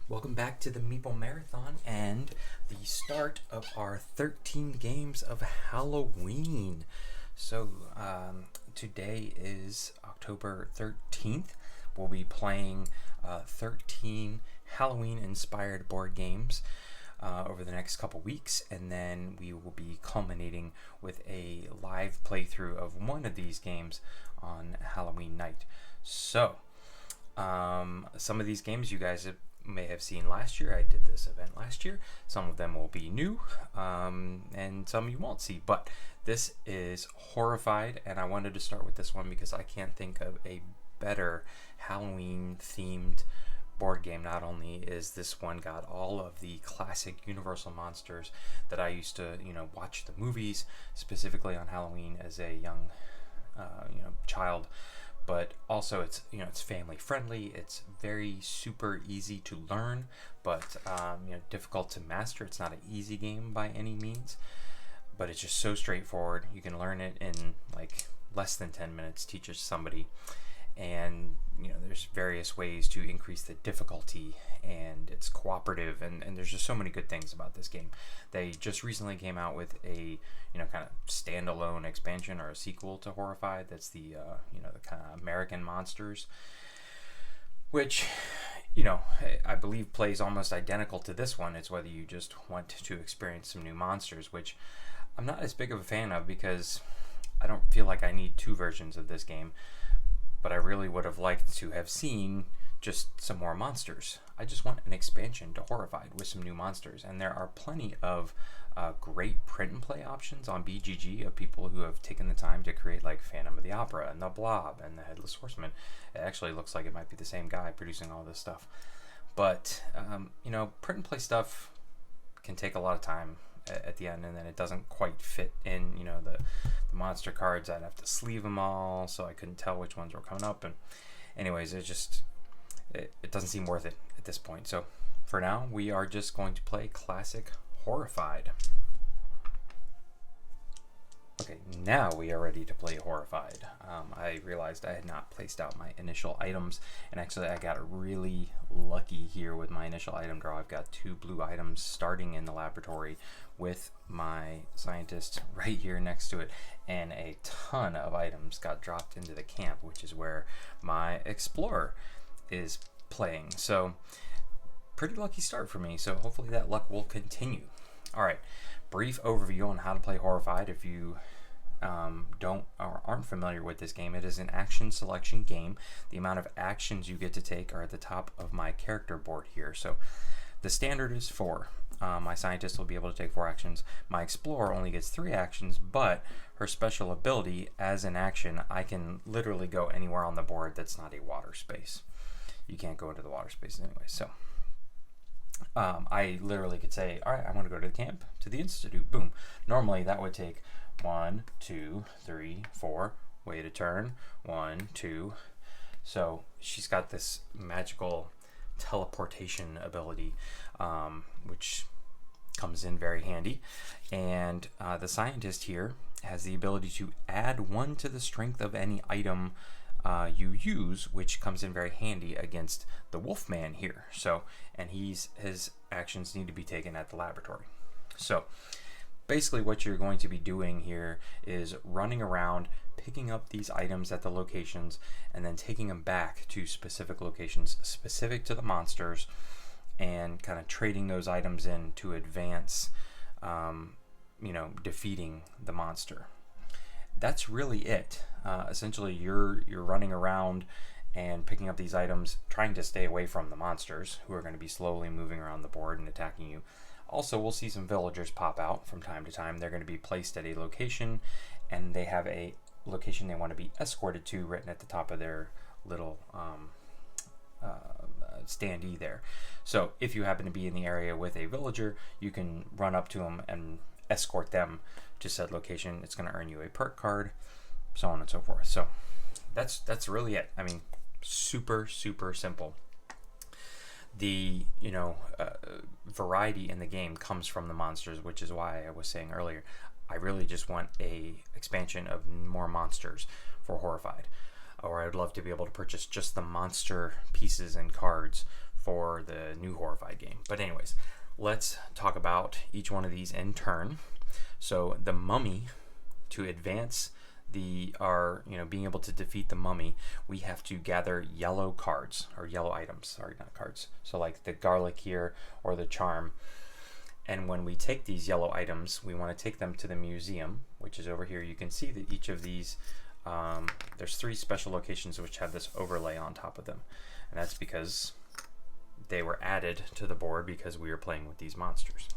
Welcome back to the Meeple Marathon and the start of our 13 games of Halloween. So today is October 13th. We'll be playing 13 Halloween-inspired board games over the next couple weeks, and then we will be culminating with a live playthrough of one of these games on Halloween night. So some of these games you guys may have seen last year. I did this event last year. Some of them will be new, and some you won't see. But this is Horrified, and I wanted to start with this one because I can't think of a better Halloween-themed board game. Not only is this one got all of the classic Universal monsters that I used to, watch the movies specifically on Halloween as a young, child. But also it's family friendly. It's very super easy to learn, but difficult to master. It's not an easy game by any means, but it's just so straightforward. You can learn it in like less than 10 minutes. Teaches somebody, and there's various ways to increase the difficulty, and it's cooperative, and there's just so many good things about this game. They just recently came out with a kind of standalone expansion or a sequel to Horrified. That's the the kind of American monsters, which I believe plays almost identical to this one. It's whether you just want to experience some new monsters, which I'm not as big of a fan of because I don't feel like I need two versions of this game. But I really would have liked to have seen just some more monsters. I just want an expansion to Horrified with some new monsters. And there are plenty of great print and play options on BGG of people who have taken the time to create like Phantom of the Opera and the Blob and the Headless Horseman. It actually looks like it might be the same guy producing all this stuff. But, print and play stuff can take a lot of time at the end, and then it doesn't quite fit in the monster cards. I'd have to sleeve them all, so I couldn't tell which ones were coming up, and anyways, it doesn't seem worth it at this point. So for now, we are just going to play classic Horrified. Okay, now we are ready to play Horrified. I realized I had not placed out my initial items, and actually I got really lucky here with my initial item draw. I've got 2 blue items starting in the laboratory with my scientist right here next to it, and a ton of items got dropped into the camp, which is where my explorer is playing. So pretty lucky start for me, so hopefully that luck will continue. Alright, brief overview on how to play Horrified. If you don't or aren't familiar with this game, it is an action selection game. The amount of actions you get to take are at the top of my character board here. So the standard is 4. My scientist will be able to take 4 actions. My explorer only gets 3 actions, but her special ability as an action, I can literally go anywhere on the board that's not a water space. You can't go into the water space anyway, so I literally could say, all right, I want to go to the camp, to the institute, boom. Normally that would take 1, 2, 3, 4, wait a turn, 1, 2. So she's got this magical teleportation ability, which comes in very handy. And the scientist here has the ability to add 1 to the strength of any item you use, which comes in very handy against the Wolfman here. So, and his actions need to be taken at the laboratory. So basically what you're going to be doing here is running around, picking up these items at the locations, and then taking them back to specific locations specific to the monsters, and kind of trading those items in to advance, defeating the monster. That's really it. Essentially, you're running around and picking up these items, trying to stay away from the monsters who are going to be slowly moving around the board and attacking you. Also, we'll see some villagers pop out from time to time. They're going to be placed at a location, and they have a location they want to be escorted to written at the top of their little standee there. So if you happen to be in the area with a villager, you can run up to them and escort them to said location. It's going to earn you a perk card, so on and so forth. So that's really it. I mean, super simple. The variety in the game comes from the monsters, which is why I was saying earlier, I really just want a expansion of more monsters for Horrified. Or I'd love to be able to purchase just the monster pieces and cards for the new Horrified game. But anyways, let's talk about each one of these in turn. So the mummy, to advance being able to defeat the mummy, we have to gather yellow cards, or yellow items, sorry, not cards. So like the garlic here or the charm. And when we take these yellow items, we want to take them to the museum, which is over here. You can see that each of these, there's 3 special locations which have this overlay on top of them. And that's because they were added to the board because we were playing with these monsters.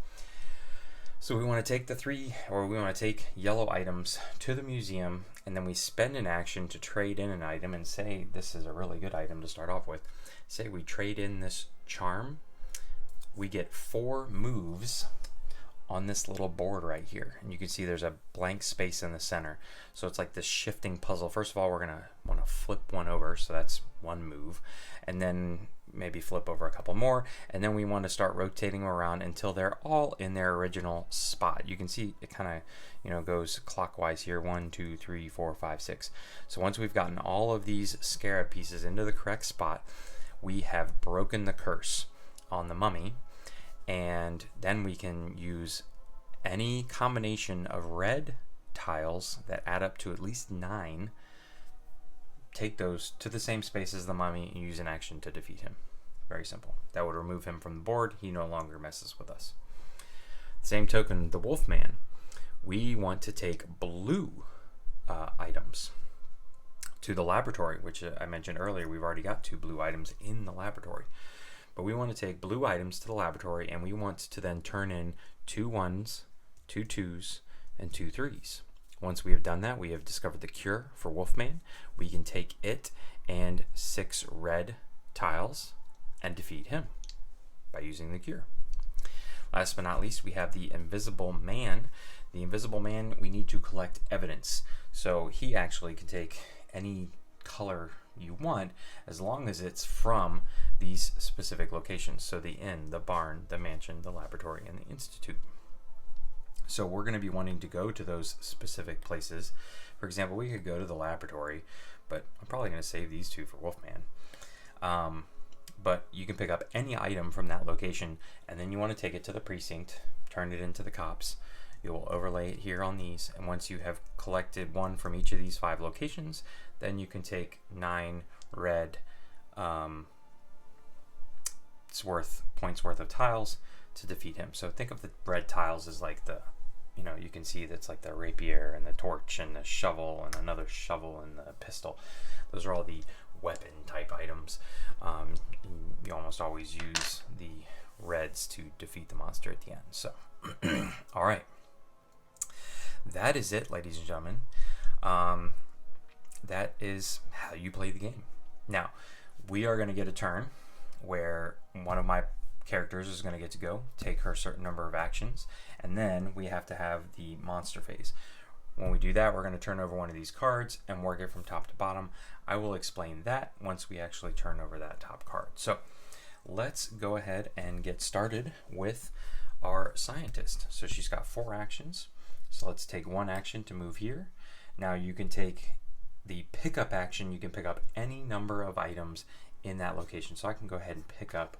So we want to take yellow items to the museum, and then we spend an action to trade in an item, and say this is a really good item to start off with. Say we trade in this charm. We get 4 moves on this little board right here, and you can see there's a blank space in the center. So it's like this shifting puzzle. First of all, we're gonna want to flip one over, so that's 1 move, and then maybe flip over a couple more, and then we want to start rotating them around until they're all in their original spot. You can see it kind of goes clockwise here, 1 2 3 4 5 6. So once we've gotten all of these scarab pieces into the correct spot, we have broken the curse on the mummy, and then we can use any combination of red tiles that add up to at least 9, take those to the same space as the mummy, and use an action to defeat him. Very simple. That would remove him from the board. He no longer messes with us. Same token, the Wolfman. We want to take blue items to the laboratory, which I mentioned earlier. We've already got 2 blue items in the laboratory. But we want to take blue items to the laboratory, and we want to then turn in 2 1s, 2 2s, and 2 3s. Once we have done that, we have discovered the cure for Wolfman. We can take it and 6 red tiles and defeat him by using the cure. Last but not least, we have the Invisible Man. The Invisible Man, we need to collect evidence. So he actually can take any color you want as long as it's from these specific locations. So the inn, the barn, the mansion, the laboratory, and the institute. So we're going to be wanting to go to those specific places. For example, we could go to the laboratory, but I'm probably going to save these 2 for Wolfman. But you can pick up any item from that location, and then you want to take it to the precinct, turn it into the cops. You will overlay it here on these, and once you have collected 1 from each of these 5 locations, then you can take 9 red points worth of tiles to defeat him. So think of the red tiles as like the, you can see that's like the rapier and the torch and the shovel and another shovel and the pistol. Those are all the weapon type items. You almost always use the reds to defeat the monster at the end. So, all right. That is it, ladies and gentlemen. That is how you play the game. Now, we are going to get a turn where one of my characters is going to get to go take her certain number of actions, and then we have to have the monster phase. When we do that, we're going to turn over one of these cards and work it from top to bottom. I will explain that once we actually turn over that top card. So let's go ahead and get started with our scientist. So she's got 4 actions. So let's take 1 action to move here. Now you can take the pickup action. You can pick up any number of items in that location. So I can go ahead and pick up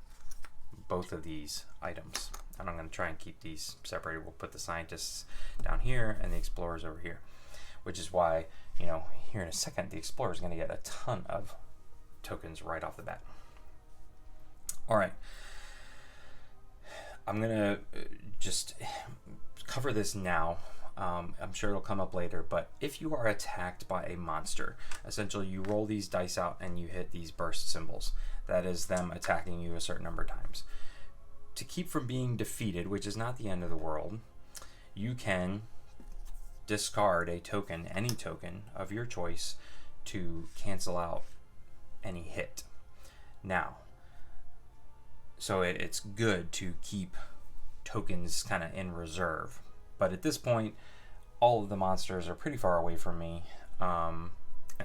both of these items. And I'm going to try and keep these separated. We'll put the scientists down here and the explorers over here, which is why, here in a second, the explorer is going to get a ton of tokens right off the bat. All right. I'm going to just cover this now. I'm sure it'll come up later, but if you are attacked by a monster, essentially you roll these dice out and you hit these burst symbols. That is them attacking you a certain number of times. To keep from being defeated, which is not the end of the world, you can discard a token, any token of your choice, to cancel out any hit. Now, so it's good to keep tokens kind of in reserve. But at this point, all of the monsters are pretty far away from me. And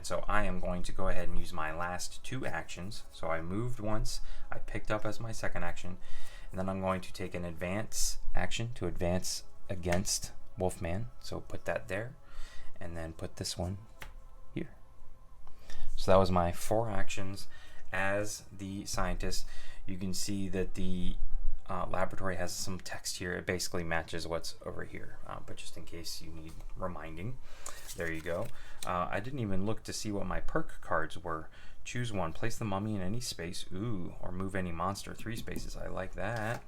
so I am going to go ahead and use my last 2 actions. So I moved once, I picked up as my second action, and then I'm going to take an advance action to advance against Wolfman. So put that there, and then put this one here. So that was my 4 actions as the scientist, you can see that the laboratory has some text here. It basically matches what's over here, but just in case you need reminding, there you go. I didn't even look to see what my perk cards were. Choose one. Place the mummy in any space. Ooh, or move any monster 3 spaces. I like that.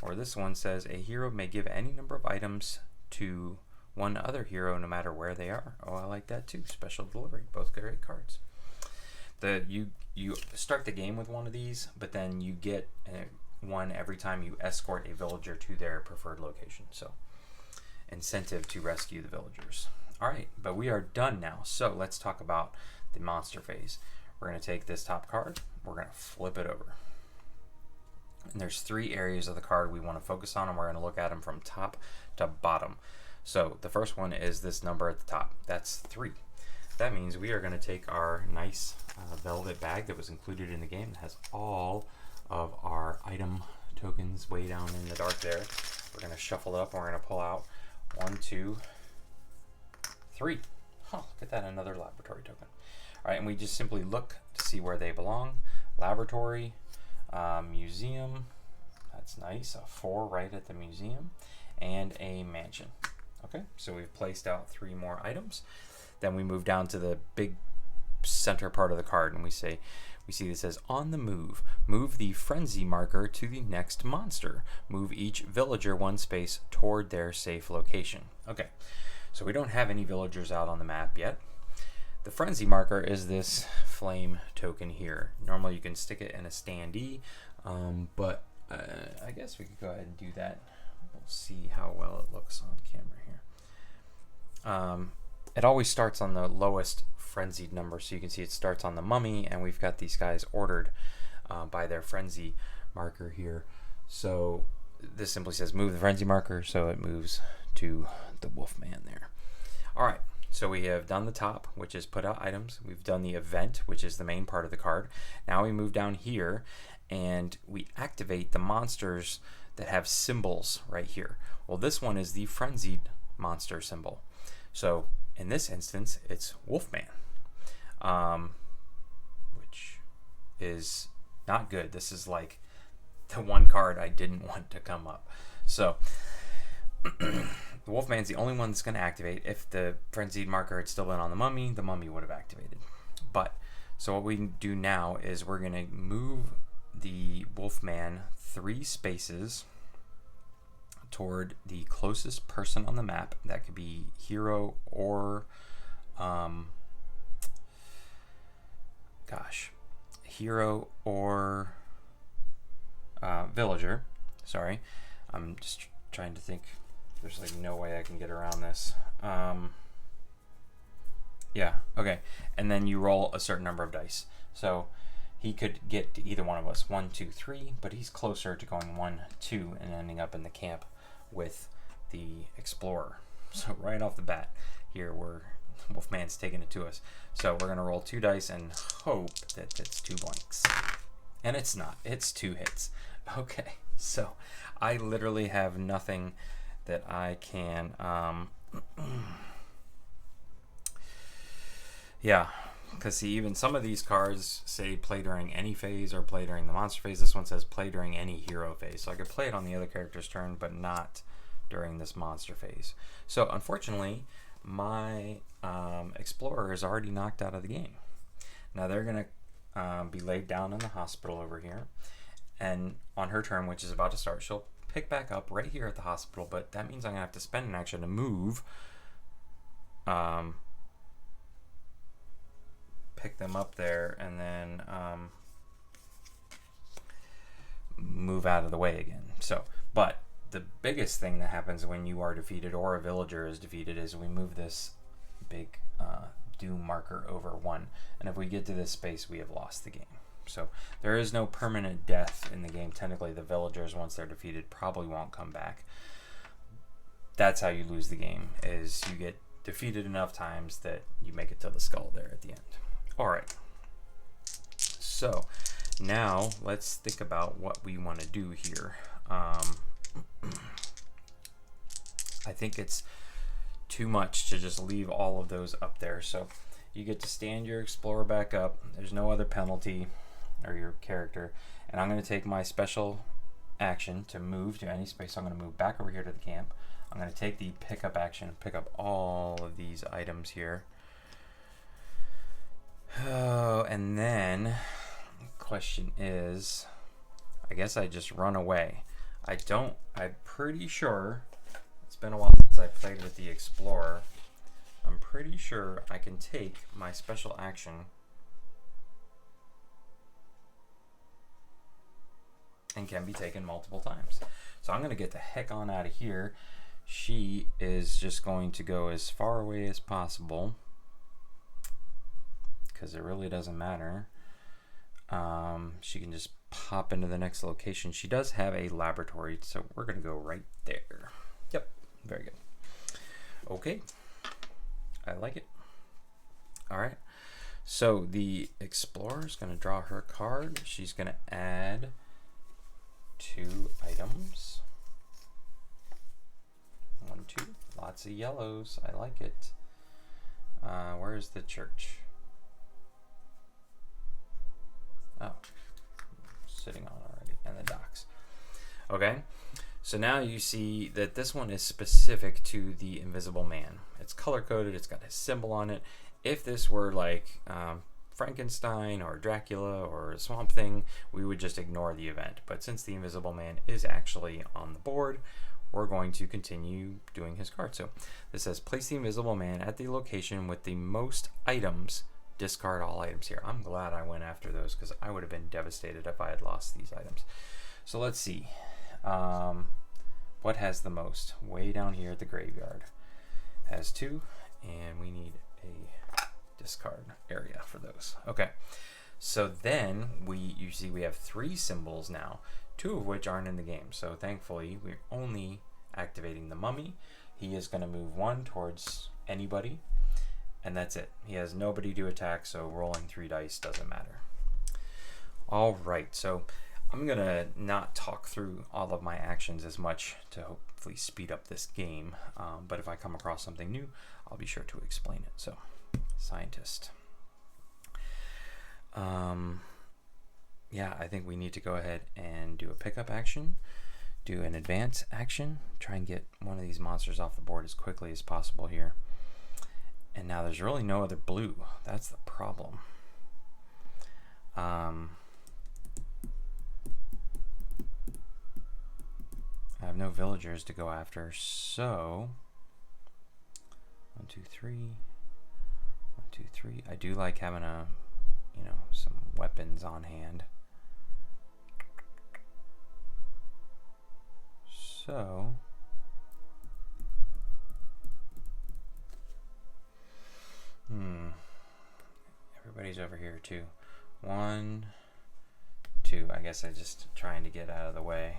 Or this one says, a hero may give any number of items to one other hero no matter where they are. Oh, I like that too. Special delivery. Both great cards. You start the game with one of these, but then you get one every time you escort a villager to their preferred location. So, incentive to rescue the villagers. Alright, but we are done now. So, let's talk about the monster phase. We're going to take this top card. We're going to flip it over. And there's 3 areas of the card we want to focus on, and we're going to look at them from top to bottom. So, the first one is this number at the top. That's 3. That means we are going to take our nice velvet bag that was included in the game that has all of our item tokens way down in the dark there. We're going to shuffle it up and we're going to pull out 1, 2, 3. Huh, look at that, another laboratory token. All right, and we just simply look to see where they belong. Laboratory, museum, that's nice, a 4 right at the museum, and a mansion. Okay, so we've placed out 3 more items. Then we move down to the big center part of the card, and we see this says, on the move, move the frenzy marker to the next monster. Move each villager 1 space toward their safe location. Okay, so we don't have any villagers out on the map yet. The frenzy marker is this flame token here. Normally you can stick it in a standee, but I guess we could go ahead and do that. We'll see how well it looks on camera here. It always starts on the lowest frenzied number, so you can see it starts on the mummy, and we've got these guys ordered by their frenzy marker here. So this simply says move the frenzy marker, so it moves to the Wolfman there. All right, so we have done the top, which is put out items. We've done the event, which is the main part of the card. Now we move down here and we activate the monsters that have symbols right here. Well, this one is the frenzied monster symbol. So in this instance, it's Wolfman, which is not good. This is like the one card I didn't want to come up. So the Wolfman's the only one that's going to activate. If the frenzied marker had still been on the mummy would have activated. But so what we do now is we're going to move the Wolfman 3 spaces toward the closest person on the map. That could be hero or hero or villager. Sorry, I'm just trying to think. There's like no way I can get around this. Yeah, okay. And then you roll a certain number of dice. So he could get to either one of us, 1, 2, 3, but he's closer to going 1, 2 and ending up in the camp with the explorer. So right off the bat here, Wolfman's taking it to us. So we're gonna roll 2 dice and hope that it's 2 blanks. And it's not, it's 2 hits. Okay, so I literally have nothing that I can, yeah, because see, even some of these cards say play during any phase or play during the monster phase. This one says play during any hero phase. So I could play it on the other character's turn, but not during this monster phase. So unfortunately, my explorer is already knocked out of the game. Now they're going to be laid down in the hospital over here. And on her turn, which is about to start, she'll pick back up right here at the hospital, but that means I'm going to have to spend an action to move, pick them up there, and then move out of the way again. So, but the biggest thing that happens when you are defeated or a villager is defeated is we move this big doom marker over 1, and if we get to this space, we have lost the game. So there is no permanent death in the game. Technically, the villagers, once they're defeated, probably won't come back. That's how you lose the game, is you get defeated enough times that you make it to the skull there at the end. All right. So now let's think about what we want to do here. I think it's too much to just leave all of those up there. So you get to stand your explorer back up. There's no other penalty. or your character, and I'm going to take my special action to move to any space. So I'm going to move back over here to the camp. I'm going to take the pickup action and pick up all of these items here. Oh, and then the question is, I guess I just run away. I'm pretty sure, it's been a while since I played with the Explorer. I'm pretty sure I can take my special action and can be taken multiple times. So I'm going to get the heck on out of here. She is just going to go as far away as possible because it really doesn't matter. She can just pop into the next location. She does have a laboratory, so we're going to go right there. Yep, very good. Okay, I like it. All right, so the Explorer is going to draw her card. She's going to add 2 items. 1, 2. Lots of yellows. I like it. Where's the church? Oh, sitting on already. And the docks. Okay. So now you see that this one is specific to the Invisible Man. It's color coded. It's got a symbol on it. If this were like Frankenstein or Dracula or Swamp Thing, we would just ignore the event. But since the Invisible Man is actually on the board, we're going to continue doing his card. So this says, place the Invisible Man at the location with the most items. Discard all items here. I'm glad I went after those because I would have been devastated if I had lost these items. So let's see. What has the most? Way down here at the graveyard. Has 2, and we need a discard area for those. Okay. So then you see we have 3 symbols now, 2 of which aren't in the game. So thankfully we're only activating the mummy. He is going to move 1 towards anybody, and that's it. He has nobody to attack, so rolling 3 dice doesn't matter. All right, so I'm going to not talk through all of my actions as much to hopefully speed up this game, but if I come across something new, I'll be sure to explain it. So, scientist. Yeah, I think we need to go ahead and do a pickup action, do an advance action, try and get one of these monsters off the board as quickly as possible here. And now there's really no other blue. That's the problem. I have no villagers to go after, so 1, 2, 3. 1, 2, 3. I do like having some weapons on hand. So everybody's over here too. 1, 2. I guess I'm just trying to get out of the way.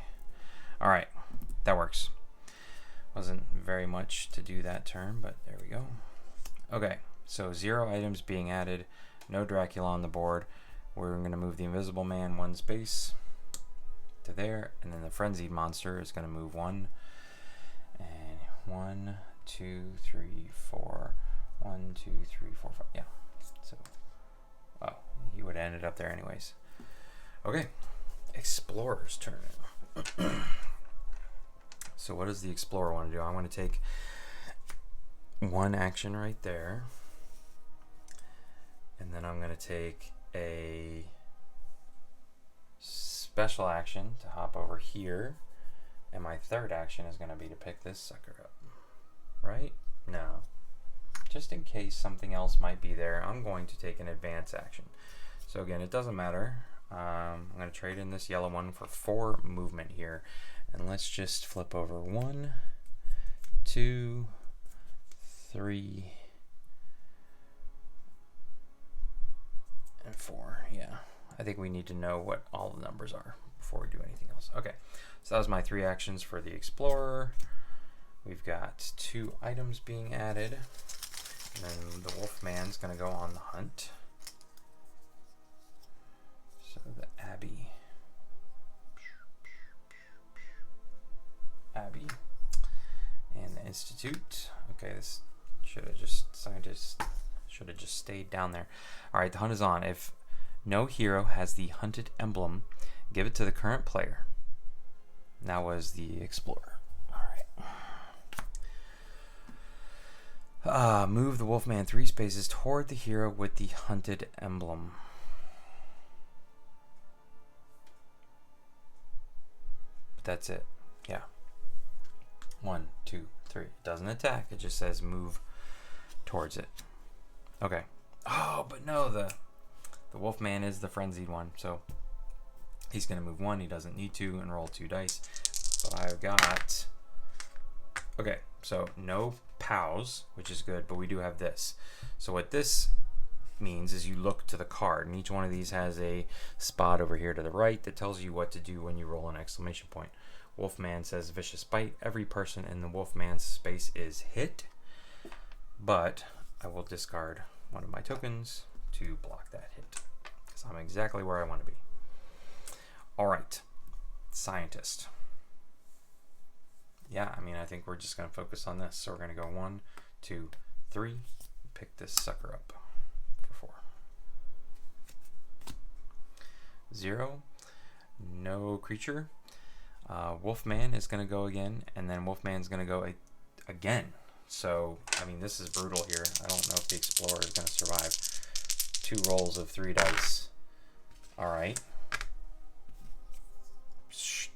All right, that works. Wasn't very much to do that turn, but there we go. Okay, so 0 items being added, no Dracula on the board. We're going to move the Invisible Man 1 space to there, and then the Frenzied Monster is going to move 1. And 1, 2, 3, 4. 1, 2, 3, 4, 5. Yeah. So, wow, he would have ended up there anyways. Okay, Explorer's turn. So what does the Explorer want to do? I want to take 1 action right there, and then I'm going to take a special action to hop over here, and my 3rd action is going to be to pick this sucker up. Right? No. Just in case something else might be there, I'm going to take an advance action. So again, it doesn't matter. I'm going to trade in this yellow one for 4 movement here. And let's just flip over 1, 2, 3, and 4. Yeah, I think we need to know what all the numbers are before we do anything else. Okay, so that was my 3 actions for the Explorer. We've got 2 items being added. And then the Wolfman's going to go on the hunt. So the Abbey. And the Institute. Okay, this scientist should have just stayed down there. All right, the hunt is on. If No hero has the hunted emblem. Give it to the current player. That was the explorer. Alright. Move the Wolfman 3 spaces toward the hero with the hunted emblem. But that's it. Yeah. 1, 2, 3. It doesn't attack. It just says move towards it. Okay. Oh, but no, the Wolfman is the frenzied one, so he's going to move 1. He doesn't need to, and roll 2 dice. But I've got... Okay, so no POWs, which is good, but we do have this. So what this means is you look to the card, and each one of these has a spot over here to the right that tells you what to do when you roll an exclamation point. Wolfman says Vicious Bite. Every person in the Wolfman's space is hit, but I will discard one of my tokens to block that hit, because I'm exactly where I want to be. All right, Scientist. Yeah, I mean, I think we're just going to focus on this. So we're going to go 1, 2, 3. Pick this sucker up for 4. 0. No creature. Wolfman is going to go again, and then Wolfman's going to go again. So, I mean, this is brutal here. I don't know if the Explorer is going to survive 2 rolls of 3 dice. All right.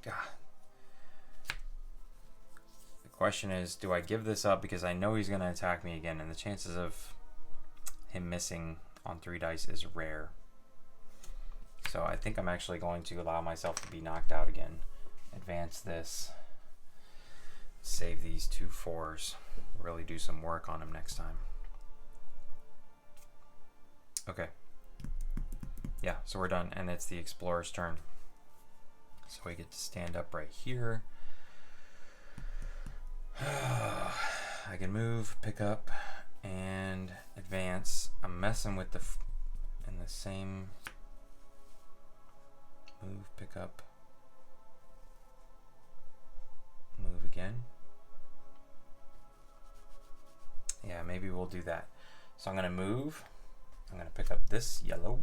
God. The question is, do I give this up because I know he's going to attack me again, and the chances of him missing on 3 dice is rare. So I think I'm actually going to allow myself to be knocked out again. Advance this. Save these 2 4s. Really do some work on him next time. Okay. Yeah, so we're done, and it's the Explorer's turn. So we get to stand up right here. I can move, pick up, and advance. I'm messing with in the same move, pick up, move again. Yeah, maybe we'll do that. So I'm going to move. I'm going to pick up this yellow.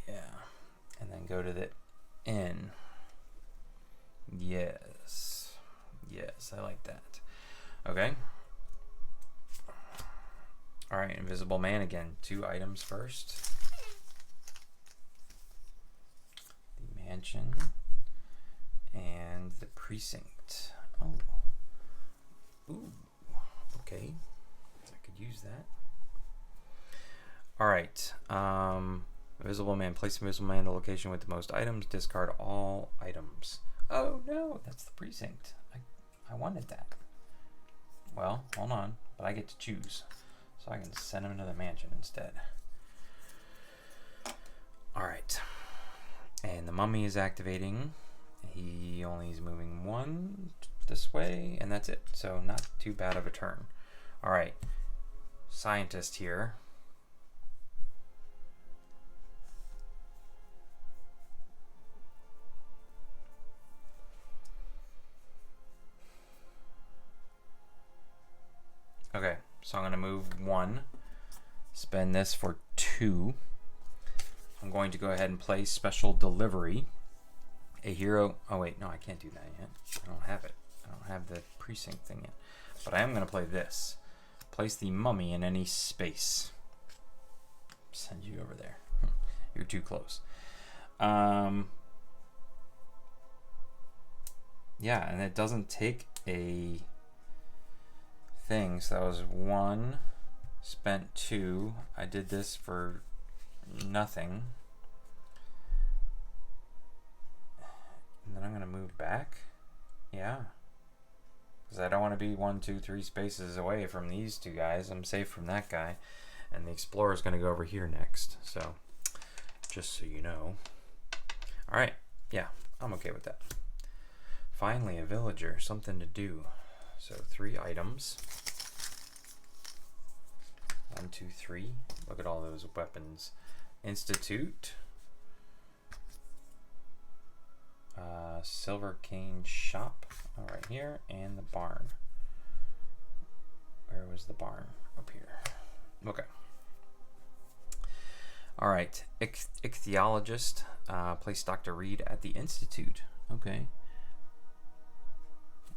Yeah. And then go to the N. Yes. Yes, I like that. Okay. All right, Invisible Man again. 2 items first. The Mansion and the Precinct. Oh. Ooh. Okay. I could use that. All right. Invisible Man. Place Invisible Man in the location with the most items. Discard all items. Oh no, that's the Precinct. I wanted that. Well, hold on, but I get to choose. So I can send him to the Mansion instead. Alright. And the Mummy is activating. He only is moving 1 this way, and that's it. So not too bad of a turn. Alright. Scientist here. Okay, so I'm going to move 1, spend this for 2. I'm going to go ahead and play Special Delivery. A hero, oh wait, no, I can't do that yet. I don't have it. I don't have the Precinct thing yet. But I am going to play this. Place the Mummy in any space. Send you over there. You're too close. Yeah, and it doesn't take a thing. So that was 1, spent 2. I did this for nothing. And then I'm going to move back. Yeah. Because I don't want to be 1, 2, 3 spaces away from these 2 guys. I'm safe from that guy. And the Explorer is going to go over here next. So, just so you know. Alright. Yeah, I'm okay with that. Finally, a villager. Something to do. So 3 items. 1, 2, 3. Look at all those weapons. Institute. Silver Cane Shop right here, and the barn. Where was the barn? Up here. Okay. All right. Ichthyologist. Place Dr. Reed at the Institute. Okay.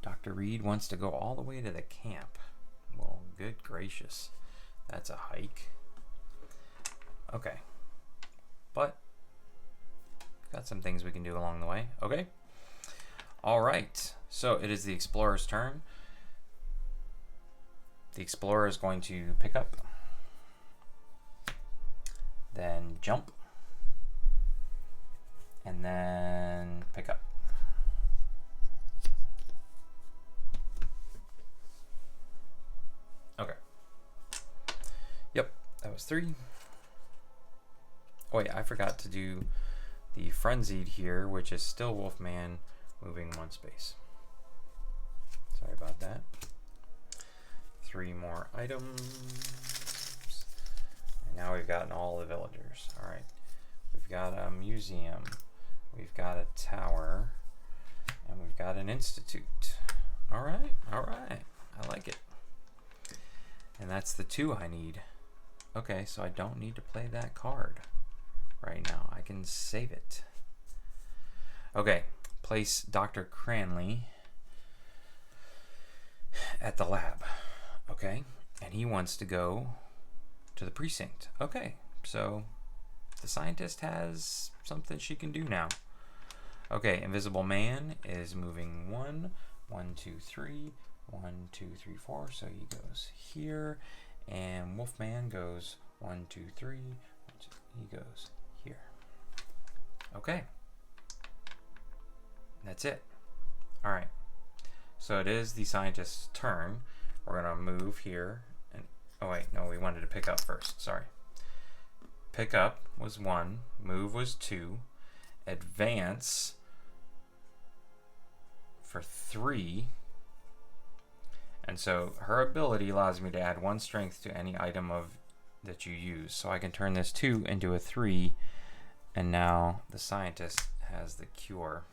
Dr. Reed wants to go all the way to the camp. Well, good gracious. That's a hike. Okay. But got some things we can do along the way. Okay. All right. So it is the explorer's turn. The explorer is going to pick up, then jump, and then pick up. Okay. Yep, that was 3. Oh wait, I forgot to do the frenzied here, which is still Wolfman moving 1 space. Sorry about that. 3 more items. And now we've gotten all the villagers. All right. We've got a museum. We've got a tower. And we've got an institute. All right. All right. I like it. And that's the 2 I need. Okay, so I don't need to play that card right now. I can save it. Okay. Place Dr. Cranley at the lab. Okay, and he wants to go to the precinct. Okay, so the scientist has something she can do now. Okay, Invisible Man is moving 1, 1, 2, 3, 1, 2, 3, 4. So he goes here, and Wolfman goes 1, 2, 3. 1, 2, he goes here. Okay, that's it. All right, so it is the scientist's turn. We're going to move here. And oh, wait. No, we wanted to pick up first. Sorry. Pick up was 1. Move was 2. Advance for 3. And so her ability allows me to add 1 strength to any item that you use. So I can turn this 2 into a 3. And now the scientist has the cure.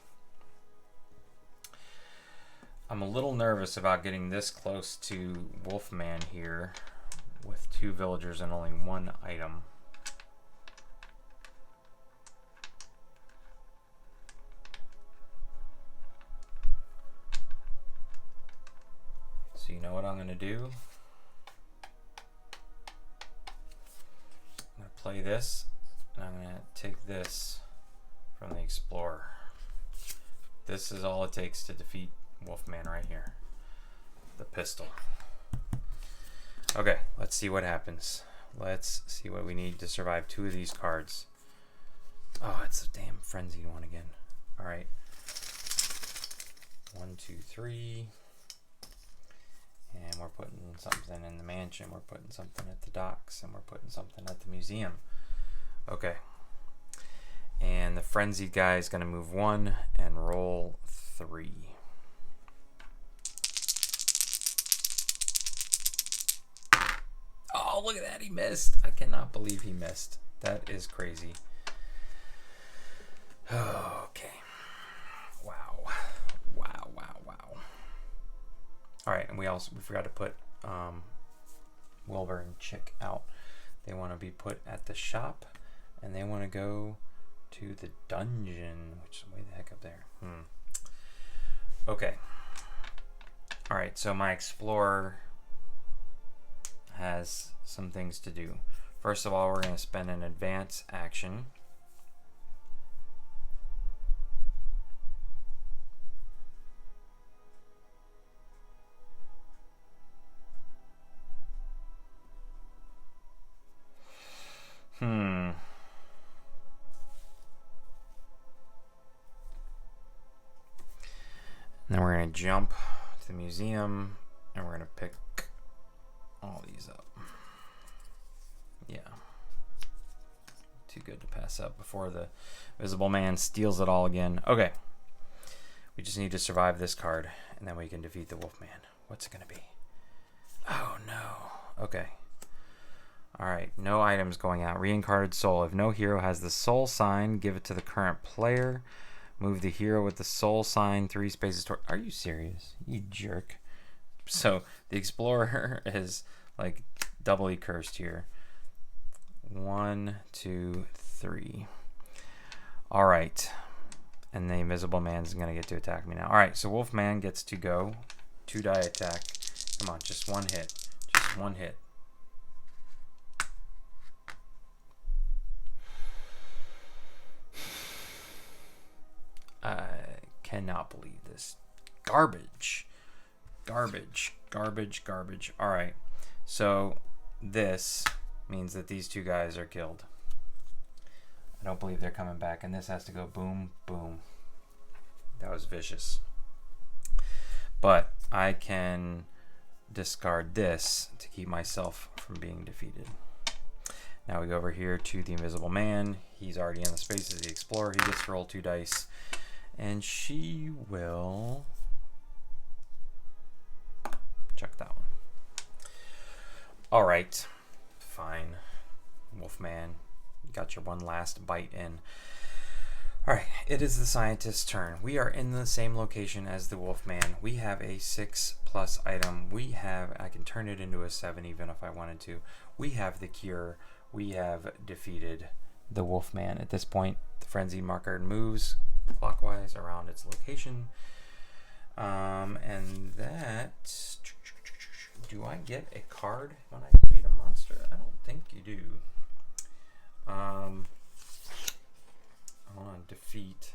I'm a little nervous about getting this close to Wolfman here with 2 villagers and only 1 item. So you know what I'm going to do? I'm going to play this, and I'm going to take this from the explorer. This is all it takes to defeat Wolfman right here. The pistol. Okay, let's see what happens. Let's see what we need to survive 2 of these cards. Oh, it's a damn frenzied one again. All right. 1, 2, 3. And we're putting something in the mansion. We're putting something at the docks. And we're putting something at the museum. Okay. And the frenzied guy is going to move 1 and roll 3. Oh, look at that. He missed. I cannot believe he missed. That is crazy. Okay. Wow. Wow, wow, wow. All right, and we forgot to put Wilbur and Chick out. They want to be put at the shop, and they want to go to the dungeon, which is way the heck up there. Okay. All right, so my explorer has some things to do. First of all, we're going to spend an advance action. And then we're going to jump to the museum, and we're going to pick all these up. Yeah. Too good to pass up before the Visible Man steals it all again. Okay. We just need to survive this card, and then we can defeat the Wolfman. What's it going to be? Oh, no. Okay. All right. No items going out. Reincarnated soul. If no hero has the soul sign, give it to the current player. Move the hero with the soul sign 3 spaces toward. Are you serious? You jerk. So the explorer is like doubly cursed here. 1, 2, 3. All right. And the invisible man's going to get to attack me now. All right, so Wolfman gets to go. 2 die attack. Come on, just one hit. Just one hit. I cannot believe this. Garbage. Garbage. Garbage. Garbage. All right. So this means that these 2 guys are killed. I don't believe they're coming back. And this has to go boom, boom. That was vicious. But I can discard this to keep myself from being defeated. Now we go over here to the invisible man. He's already in the space as the explorer. He gets to roll 2 dice. And she will check that one. All right. Fine. Wolfman, you got your one last bite in. All right. It is the scientist's turn. We are in the same location as the Wolfman. We have a 6+ item. I can turn it into a 7 even if I wanted to. We have the cure. We have defeated the Wolfman. At this point, the frenzy marker moves clockwise around its location. And that... Do I get a card when I defeat a monster? I don't think you do. I want to defeat...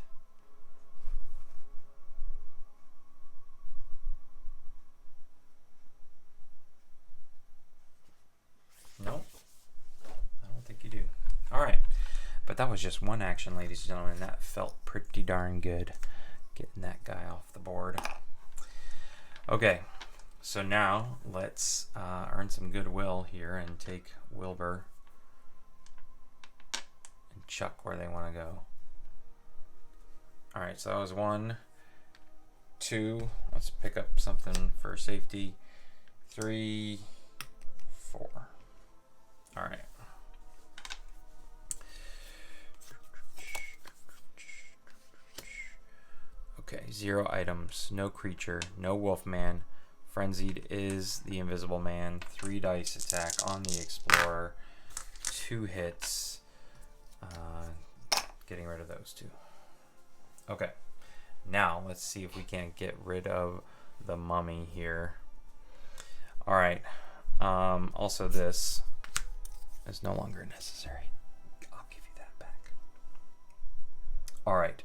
Nope. I don't think you do. Alright. But that was just one action, ladies and gentlemen. That felt pretty darn good. Getting that guy off the board. Okay. So now let's earn some goodwill here and take Wilbur and Chuck where they want to go. Alright, so that was 1, 2. Let's pick up something for safety. 3, 4. Alright. Okay, 0 items, no creature, no Wolfman. Frenzied is the invisible man. 3 dice attack on the explorer. 2 hits. Getting rid of those 2. Okay. Now let's see if we can't get rid of the mummy here. All right. Also, this is no longer necessary. I'll give you that back. All right.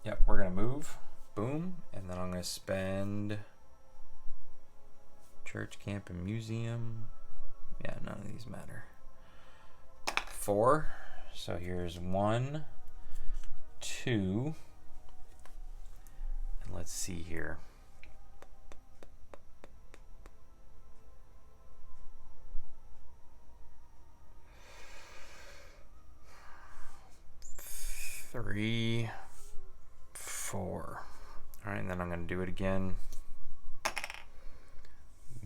Yep, we're gonna move. Boom, and then I'm going to spend church, camp, and museum. Yeah, none of these matter. 4. So here's 1, 2. And let's see here. Three, 4. All right, and then I'm going to do it again.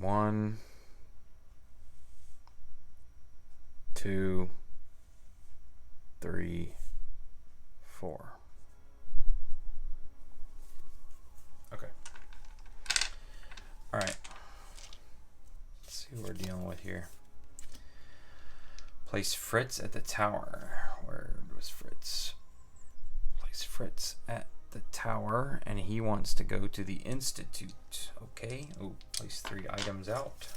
1, 2, 3, 4. Okay. All right. Let's see what we're dealing with here. Place Fritz at the tower. Where was Fritz? Place Fritz at the tower, and he wants to go to the Institute. Okay. Oh, place 3 items out.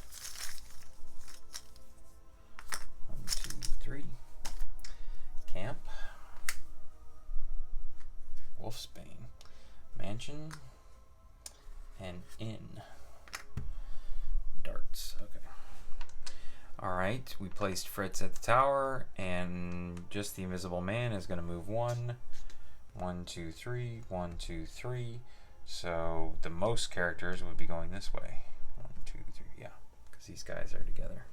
1, 2, 3. Camp. Wolfsbane. Mansion. And inn. Darts. Okay. Alright, we placed Fritz at the tower, and just the invisible man is going to move 1. 1, 2, 3. 1, 2, 3. So the most characters would be going this way. 1, 2, 3. Yeah, because these guys are together.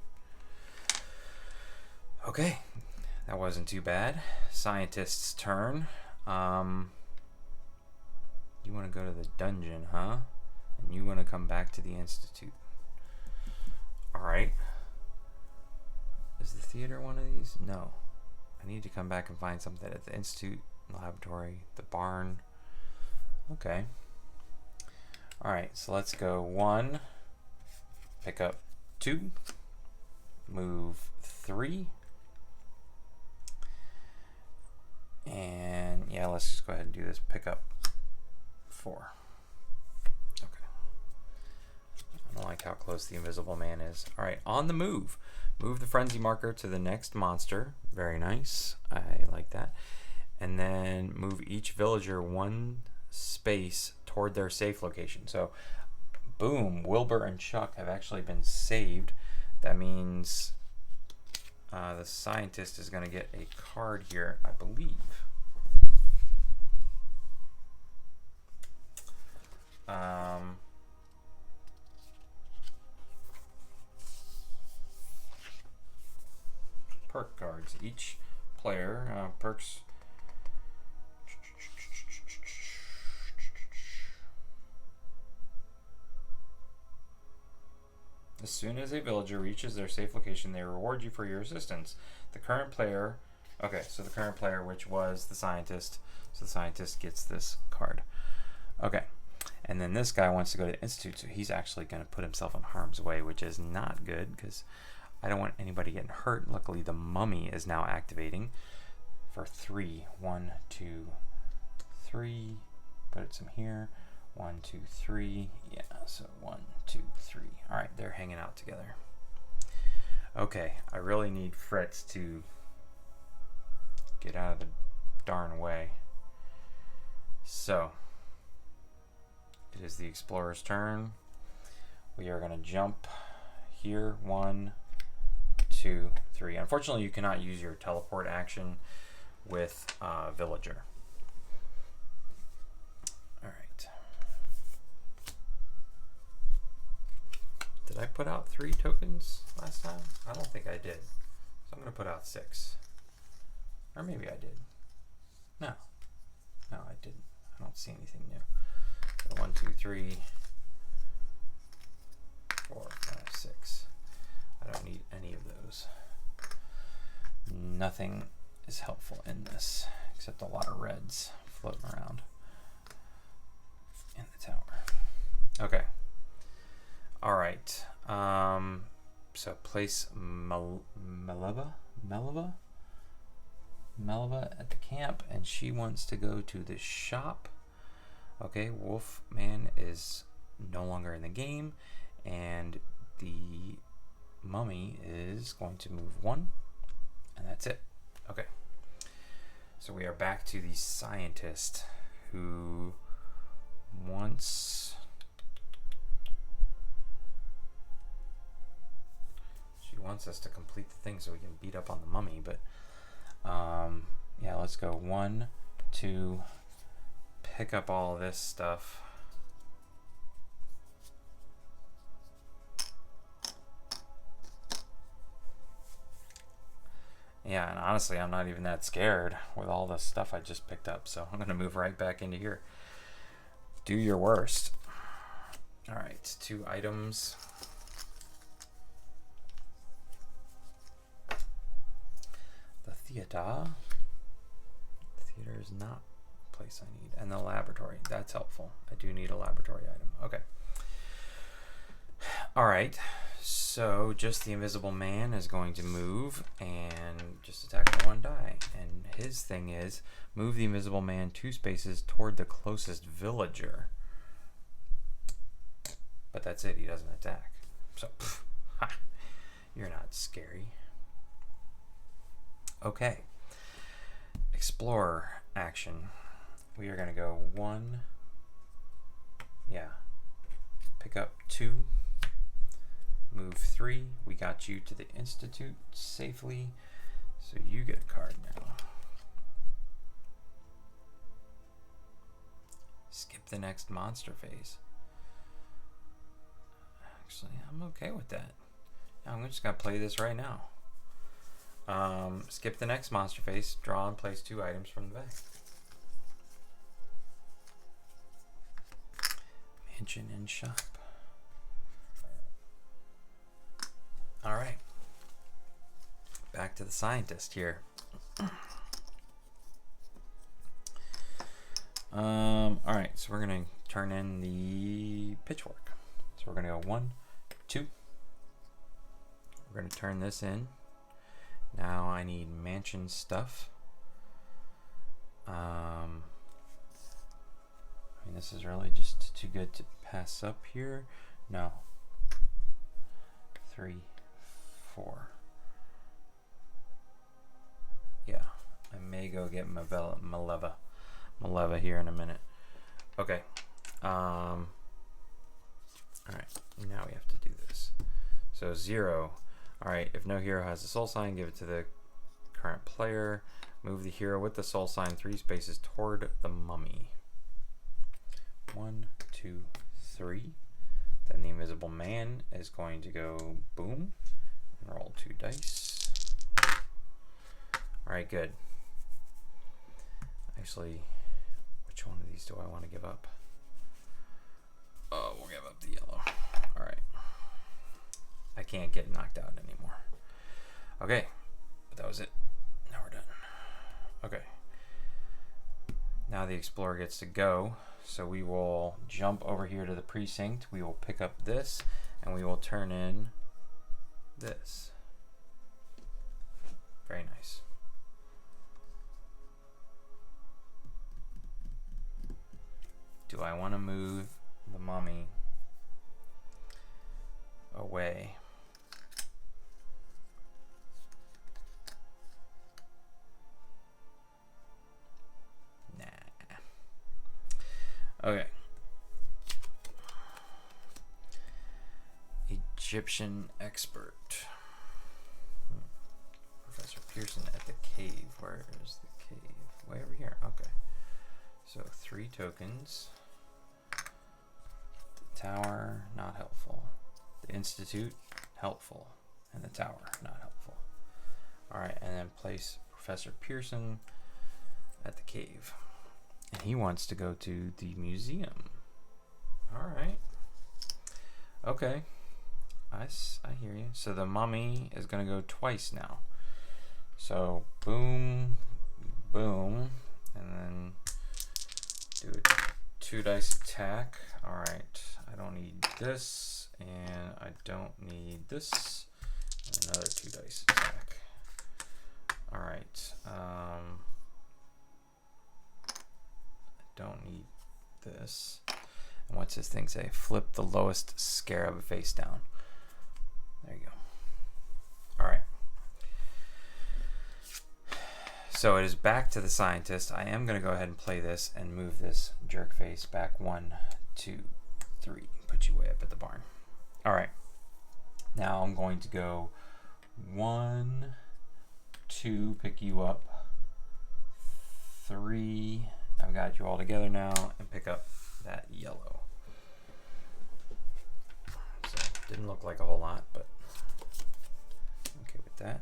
Okay, that wasn't too bad. Scientist's turn. You want to go to the dungeon, huh? And you want to come back to the Institute. Alright. Is the theater one of these? No. I need to come back and find something at the Institute. laboratory, the barn. Okay. Alright, so let's go 1, pick up 2, move 3, and yeah, let's just go ahead and do this. Pick up 4. Okay. I don't like how close the invisible man is. Alright, on the move. Move the frenzy marker to the next monster. Very nice. I like that. And then move each villager 1 space toward their safe location. So, boom, Wilbur and Chuck have actually been saved. That means the scientist is going to get a card here, I believe. Perk cards. Each player, perks. As soon as a villager reaches their safe location, they reward you for your assistance. The current player, okay, so the current player, which was the scientist, so the scientist gets this card. Okay, and then this guy wants to go to the Institute, so he's actually going to put himself in harm's way, which is not good, because I don't want anybody getting hurt. Luckily, the mummy is now activating for 3. 1, 2, 3. Put some here. 1, 2, 3. Yeah, so 1, 2, 3. All right, they're hanging out together. Okay, I really need Fritz to get out of the darn way. So, it is the explorer's turn. We are going to jump here. 1, 2, 3. Unfortunately, you cannot use your teleport action with villager. All right. Did I put out 3 tokens last time? I don't think I did. So I'm going to put out 6. Or maybe I did. No. No, I didn't. I don't see anything new. So 1, 2, 3, 4, 5, 6. I don't need any of those. Nothing is helpful in this except a lot of reds floating around in the tower. Okay. All right. So place Meleva at the camp, and she wants to go to the shop. Okay, Wolfman is no longer in the game, and the mummy is going to move 1, and that's it. Okay. So we are back to the scientist who wants... She wants us to complete the thing so we can beat up on the mummy, but yeah, let's go 1, 2, pick up all this stuff. Yeah, and honestly, I'm not even that scared with all the stuff I just picked up, so I'm going to move right back into here. Do your worst. All right, 2 items. The theater. The theater is not a place I need. And the laboratory. That's helpful. I do need a laboratory item. Okay. All right. So just the invisible man is going to move and just attack the 1 die. And his thing is move the invisible man 2 spaces toward the closest villager. But that's it. He doesn't attack. So, you're not scary. Okay. Explorer action. We are going to go 1. Yeah. Pick up 2. Move 3. We got you to the Institute safely. So you get a card now. Skip the next monster phase. Actually, I'm okay with that. I'm just going to play this right now. Skip the next monster phase. Draw and place 2 items from the bag. Mansion and shop. Alright. Back to the scientist here. Alright, so we're going to turn in the pitchfork. So we're going to go 1, 2. We're going to turn this in. Now I need mansion stuff. I mean, this is really just too good to pass up here. No. 3, 4. Yeah, I may go get Maleva here in a minute. Okay. All right, now we have to do this. So 0. All right, if no hero has a soul sign, give it to the current player. Move the hero with the soul sign 3 spaces toward the mummy. 1, 2, 3. Then the invisible man is going to go boom and roll 2 dice. All right, good. Actually, which one of these do I want to give up? Oh, we'll give up the yellow. All right. I can't get knocked out anymore. Okay, but that was it. Now we're done. Okay. Now the explorer gets to go. So we will jump over here to the precinct. We will pick up this, and we will turn in this. Very nice. Do I want to move the mummy away? Nah. Okay. Egyptian expert. Professor Pearson at the cave. Where is the cave? Way over here. Okay. So 3 tokens. The tower, not helpful. The institute, helpful. And the tower, not helpful. Alright, and then place Professor Pearson at the cave. And he wants to go to the museum. Alright. Okay. I hear you. So the mummy is going to go twice now. So boom, boom, and then do a 2 dice attack. Alright, I don't need this, and I don't need this. And another 2 dice attack. Alright, I don't need this. And what's this thing say? Flip the lowest scarab face down. There you go. Alright. So it is back to the scientist. I am going to go ahead and play this and move this jerk face back 1, 2, 3. Put you way up at the barn. Alright. Now I'm going to go 1, 2, pick you up. 3. I've got you all together now, and pick up that yellow. So didn't look like a whole lot, but okay with that.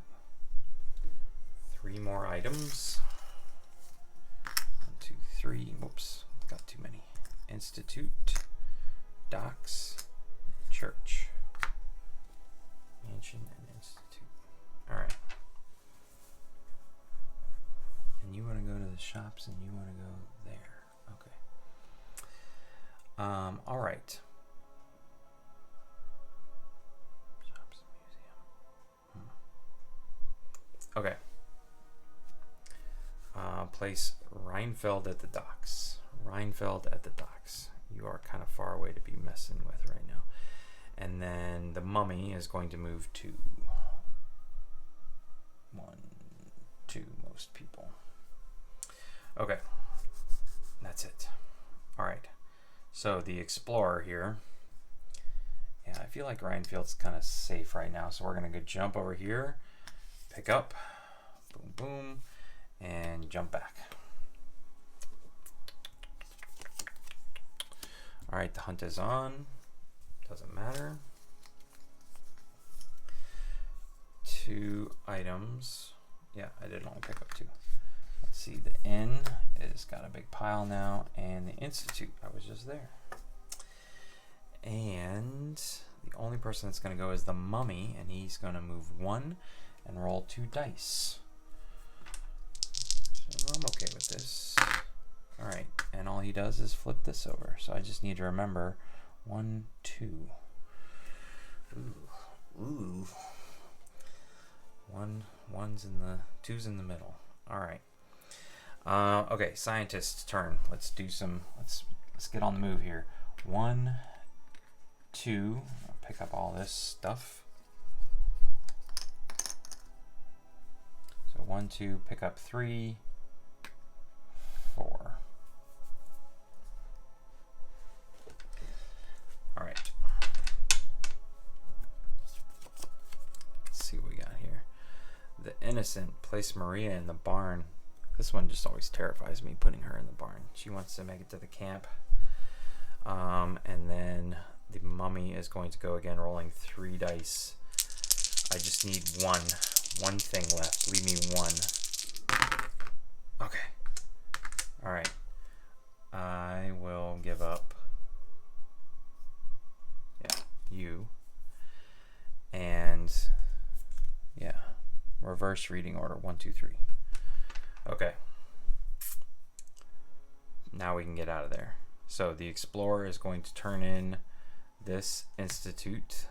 3 more items. 1, 2, 3. Whoops, got too many. Institute, docks, church, mansion, and institute. All right. And you want to go to the shops, and you want to go there. Okay. All right. Shops and museum. Okay. Place Reinfeld at the docks. Reinfeld at the docks. You are kind of far away to be messing with right now. And then the mummy is going to move to 1, 2, most people. Okay. That's it. All right. So the explorer here. Yeah, I feel like Reinfeld's kind of safe right now. So we're going to go jump over here, pick up, boom, boom, and jump back. All right, the hunt is on. Doesn't matter. 2 items. Yeah, I did only pick up 2. Let's see, the inn is got a big pile now, and the institute, I was just there. And the only person that's going to go is the mummy, and he's going to move 1 and roll 2 dice. So I'm okay with this. All right, and all he does is flip this over. So I just need to remember 1, 2. Ooh. Two's in the middle. All right. Okay, scientist's turn. Let's get on the move here. 1, 2. I'll pick up all this stuff. So 1, 2, pick up 3, 4. All right. Let's see what we got here. The innocent, place Maria in the barn. This one just always terrifies me, putting her in the barn. She wants to make it to the camp. And then the mummy is going to go again, rolling 3 dice. I just need one thing left. Leave me 1. Okay. All right. I will give up. Yeah, you. And yeah, reverse reading order. 1, 2, 3. Okay. Now we can get out of there. So the explorer is going to turn in this institute.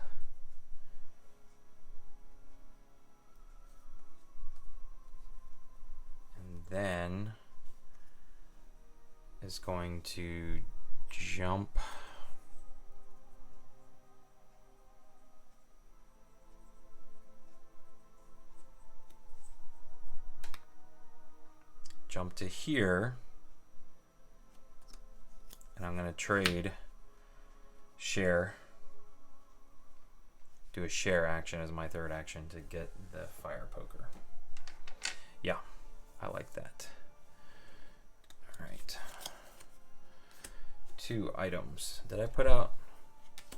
And then is going to jump to here, and I'm going to trade share, do a share action as my 3rd action to get the fire poker. Yeah, I like that. All right. 2 items. Did I put out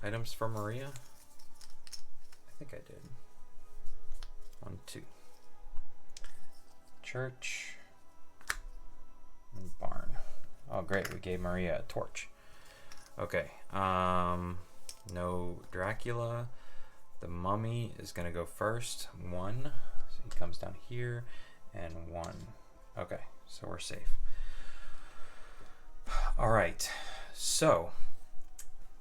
items for Maria? I think I did. 1, 2. Church. And barn. Oh, great. We gave Maria a torch. Okay. No Dracula. The mummy is going to go first. 1. So he comes down here. And 1. Okay. So we're safe. All right. So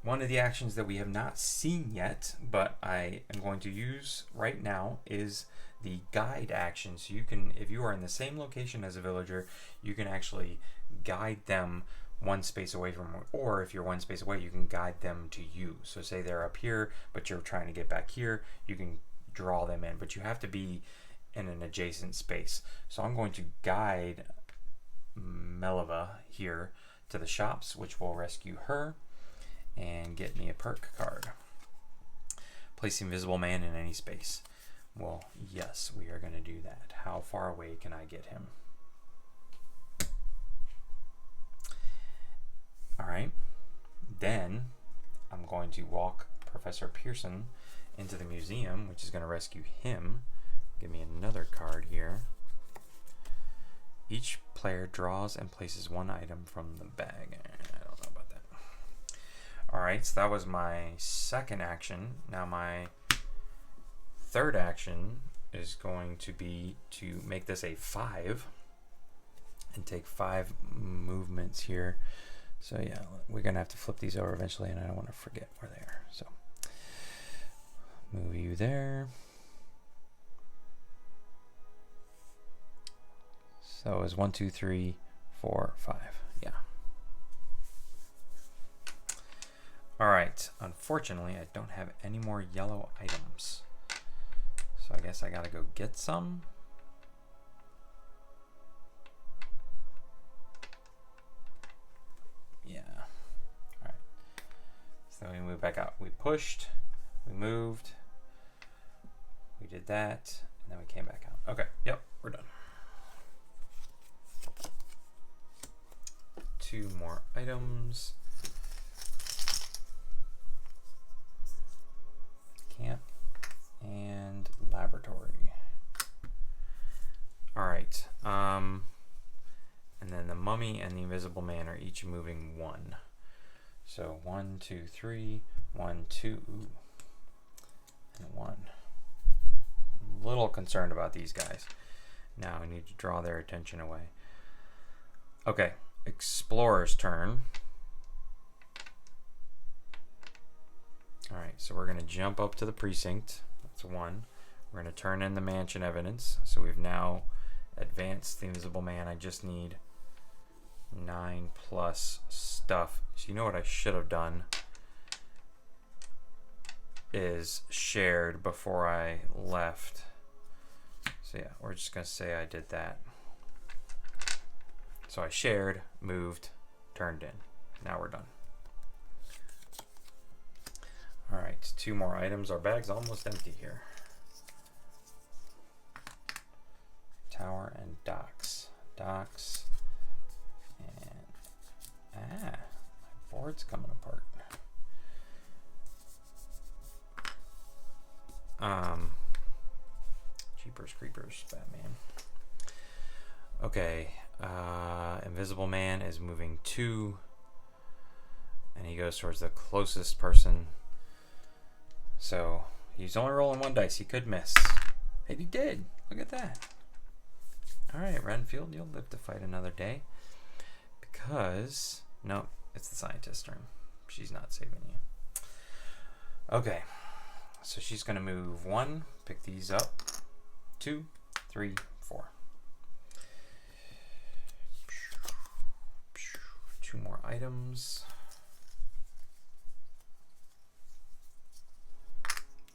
one of the actions that we have not seen yet, but I am going to use right now, is the guide action. So you can, if you are in the same location as a villager, you can actually guide them 1 space away from, or if you're 1 space away, you can guide them to you. So say they're up here, but you're trying to get back here, you can draw them in, but you have to be in an adjacent space. So I'm going to guide Meleva here to the shops, which will rescue her and get me a perk card. Place the invisible man in any space. Well, yes, we are going to do that. How far away can I get him? All right. Then I'm going to walk Professor Pearson into the museum, which is going to rescue him. Give me another card here. Each player draws and places 1 item from the bag. I don't know about that. All right, so that was my 2nd action. Now my 3rd action is going to be to make this a 5 and take 5 movements here. So yeah, we're gonna have to flip these over eventually, and I don't want to forget where they are. So move you there. So it was 1, 2, 3, 4, 5. Yeah. All right. Unfortunately, I don't have any more yellow items. So I guess I gotta go get some. Yeah. All right. So we move back out. We pushed. We moved. We did that, and then we came back out. Okay. Yep. We're done. 2 more items. Camp and laboratory. All right. And then the mummy and the invisible man are each moving 1. So 1, 2, 3, 1, 2, and 1. I'm a little concerned about these guys. Now I need to draw their attention away. Okay. Explorer's turn. Alright, so we're going to jump up to the precinct. That's 1. We're going to turn in the mansion evidence. So we've now advanced the Invisible Man. I just need 9 plus stuff. So you know what I should have done is shared before I left. So yeah, we're just going to say I did that. So I shared, moved, turned in. Now we're done. All right, 2 more items. Our bag's almost empty here. Tower and docks. Docks. And my board's coming apart. Jeepers Creepers, Batman. Okay, Invisible Man is moving 2, and he goes towards the closest person. So he's only rolling 1 dice. He could miss. And he did. Look at that. All right, Renfield, you'll live to fight another day. Because no, it's the scientist's turn. She's not saving you. Okay, so she's gonna move 1. Pick these up. 2, 3, 4. 2 more items.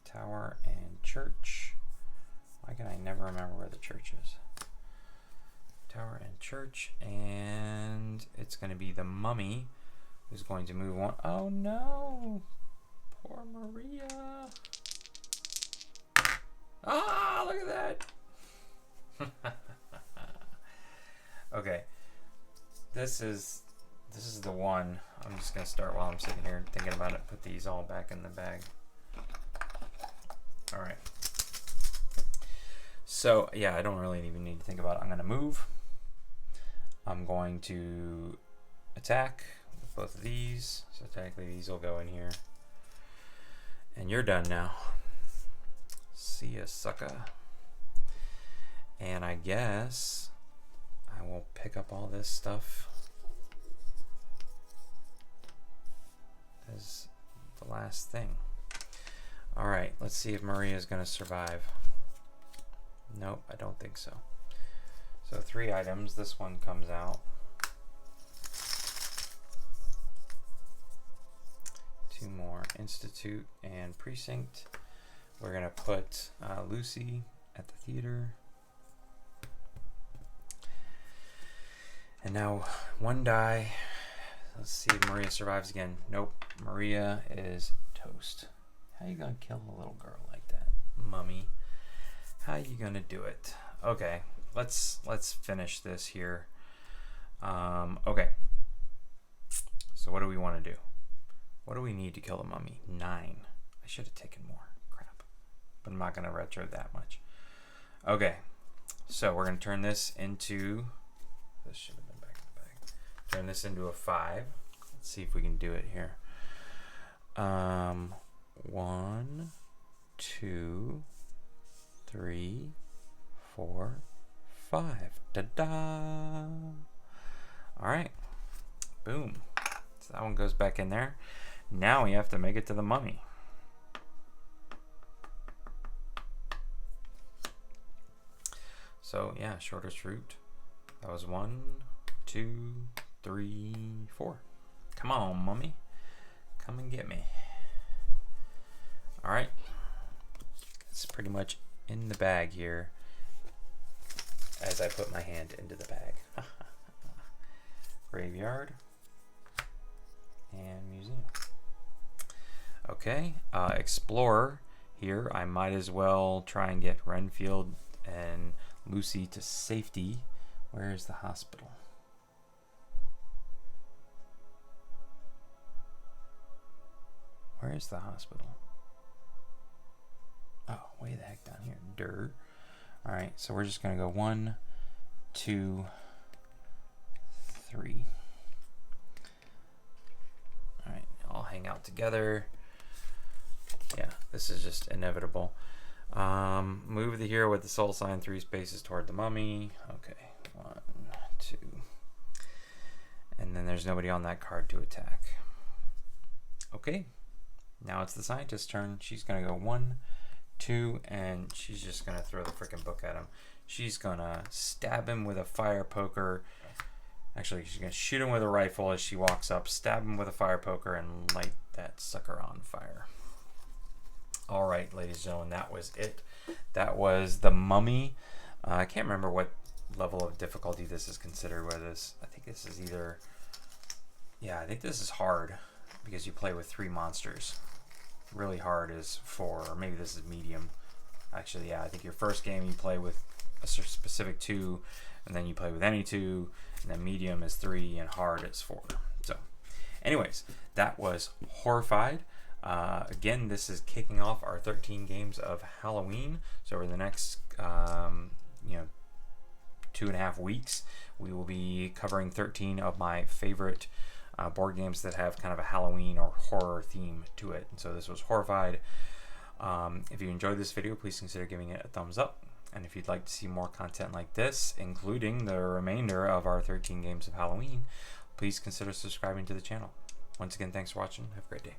Tower and church. Why can I never remember where the church is? Tower and church, and it's going to be the mummy who's going to move 1. Oh no! Poor Maria. Ah, look at that. Okay. This is the one. I'm just going to start while I'm sitting here thinking about it. Put these all back in the bag. All right. So, yeah, I don't really even need to think about it. I'm going to move. I'm going to attack with both of these. So technically these will go in here. And you're done now. See ya, sucker. And I guess I will pick up all this stuff as the last thing. All right, let's see if Maria is going to survive. Nope, I don't think so. So 3 items. This one comes out. 2 more. Institute and Precinct. We're going to put Lucy at the theater. And now 1 die. Let's see if Maria survives again. Nope, Maria is toast. How you gonna kill a little girl like that, mummy? How you gonna do it? Okay, let's finish this here. Okay. So what do we want to do? What do we need to kill a mummy? 9. I should have taken more. Crap. But I'm not gonna retro that much. Okay. So we're gonna turn this into. This should have been back in the bag. Turn this into a 5. Let's see if we can do it here. 1, 2, 3, 4, 5. Ta-da! All right. Boom. So that one goes back in there. Now we have to make it to the mummy. So yeah, shortest route. That was 1, 2, 3, 4. Come on, mummy. Come and get me. All right. It's pretty much in the bag here as I put my hand into the bag. Graveyard and museum. Okay, Explorer here. I might as well try and get Renfield and Lucy to safety. Where is the hospital? Where is the hospital? Oh, way the heck down here. Durr. All right, so we're just gonna go 1, 2, 3. All right, all hang out together. Yeah, this is just inevitable. Move the hero with the soul sign 3 spaces toward the mummy. Okay, 1, 2. And then there's nobody on that card to attack. Okay, now it's the scientist's turn. She's gonna go 1, 2, and she's just gonna throw the freaking book at him. She's gonna stab him with a fire poker. Actually, she's gonna shoot him with a rifle as she walks up, stab him with a fire poker, and light that sucker on fire. All right, ladies and gentlemen, that was it. That was The Mummy. I can't remember what level of difficulty this is considered. Whether this, I think this is either, yeah, I think this is hard because you play with 3 monsters. Really hard is 4, or maybe this is medium. Actually, yeah, I think your first game you play with a specific 2, and then you play with any 2, and then medium is 3, and hard is 4. So, anyways, that was Horrified. Again, this is kicking off our 13 games of Halloween. So over the next, 2.5 weeks, we will be covering 13 of my favorite board games that have kind of a Halloween or horror theme to it. And so this was Horrified. If you enjoyed this video, please consider giving it a thumbs up. And if you'd like to see more content like this, including the remainder of our 13 games of Halloween, please consider subscribing to the channel. Once again, thanks for watching. Have a great day.